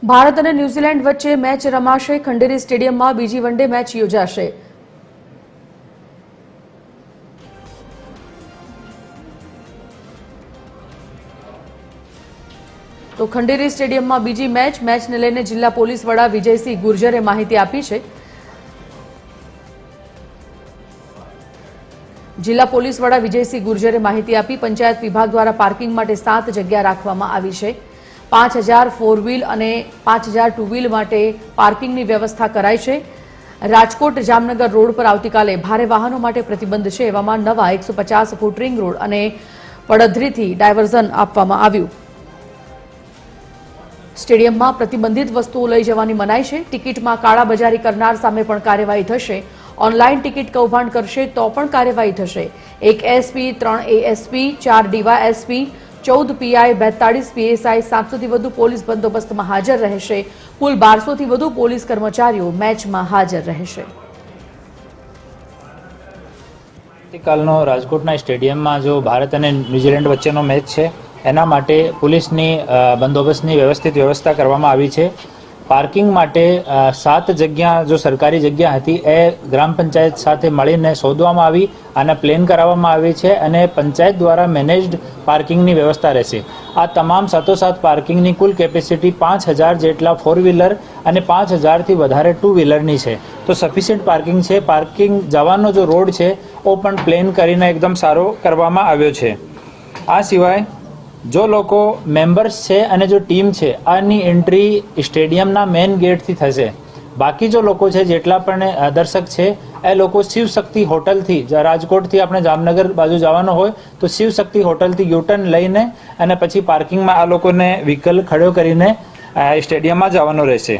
ભારત અને ન્યૂઝીલેન્ડ વચ્ચે મેચ રમાશે। ખંડેરી સ્ટેડિયમમાં બીજી વનડે મેચ યોજાશે। તો ખંડેરી સ્ટેડિયમમાં બીજી મેચને લઈને જિલ્લા પોલીસ વડા વિજયસિંહ ગુર્જરે માહિતી આપી છે। જિલ્લા પોલીસ વડા વિજયસિંહ ગુર્જરે માહિતી આપી। પંચાયત વિભાગ દ્વારા પાર્કિંગ માટે 7 જગ્યા રાખવામાં આવી છે। 5000 4 વ્હીલ અને 5000 2 વ્હીલ માટે પાર્કિંગની વ્યવસ્થા કરાઈ છે। રાજકોટ જામનગર રોડ પર આવતીકાલે ભારે વાહનો માટે પ્રતિબંધ છે। એવામાં નવા 150 ફૂટ રિંગ રોડ અને પડધરીથી ડાયવર્ઝન આપવામાં આવ્યું। સ્ટેડિયમમાં પ્રતિબંધિત વસ્તુઓ લઈ જવાની મનાઈ છે। ટિકિટમાં કાળાબજારી કરનાર સામે પણ કાર્યવાહી થશે। ઓનલાઈન ટિકિટ કૌભાંડ કરશે તો પણ કાર્યવાહી થશે। 1 SP 3 ASP 4 DYSP 14 PI 42 PSI 700 થી વધુ પોલીસ બંદોબસ્તમાં હાજર રહેશે। કુલ 1200 થી વધુ પોલીસ કર્મચારીઓ મેચમાં હાજર રહેશે। આવતીકાલનો રાજકોટના સ્ટેડિયમમાં જો ભારત અને ન્યૂઝીલેન્ડ વચ્ચેનો મેચ છે એના માટે પોલીસની બંદોબસ્તની વ્યવસ્થિત વ્યવસ્થા કરવામાં આવી છે। પાર્કિંગ માટે 7 જગ્યા જો સરકારી જગ્યા હતી એ ગ્રામ પંચાયત સાથે મળીને શોધવામાં આવી અને પ્લેન કરાવવામાં આવી છે અને પંચાયત દ્વારા મેનેજ્ડ પાર્કિંગની વ્યવસ્થા રહેશે। આ તમામ સાથોસાથ પાર્કિંગની કુલ કેપેસિટી 5000 જેટલા 4 વ્હીલર અને 5000 થી વધારે 2 વ્હીલરની છે। તો સફિશિયન્ટ પાર્કિંગ છે। પાર્કિંગ જવાનો જો રોડ છે એ પણ પ્લેન કરીને એકદમ સારો કરવામાં આવ્યો છે। આ સિવાય જો લોકો મેમ્બર્સ છે અને જો ટીમ છે આની એન્ટ્રી સ્ટેડિયમના મેઇન ગેટથી થશે। બાકી જો લોકો છે જેટલા પણ દર્શક છે એ લોકો શિવશક્તિ હોટલથી રાજકોટથી આપણે જામનગર બાજુ જવાનો હોય તો શિવશક્તિ હોટલથી યુટર્ન લઈને અને પછી પાર્કિંગમાં આ લોકોને વ્હીકલ ખડો કરીને સ્ટેડિયમમાં જવાનો રહેશે।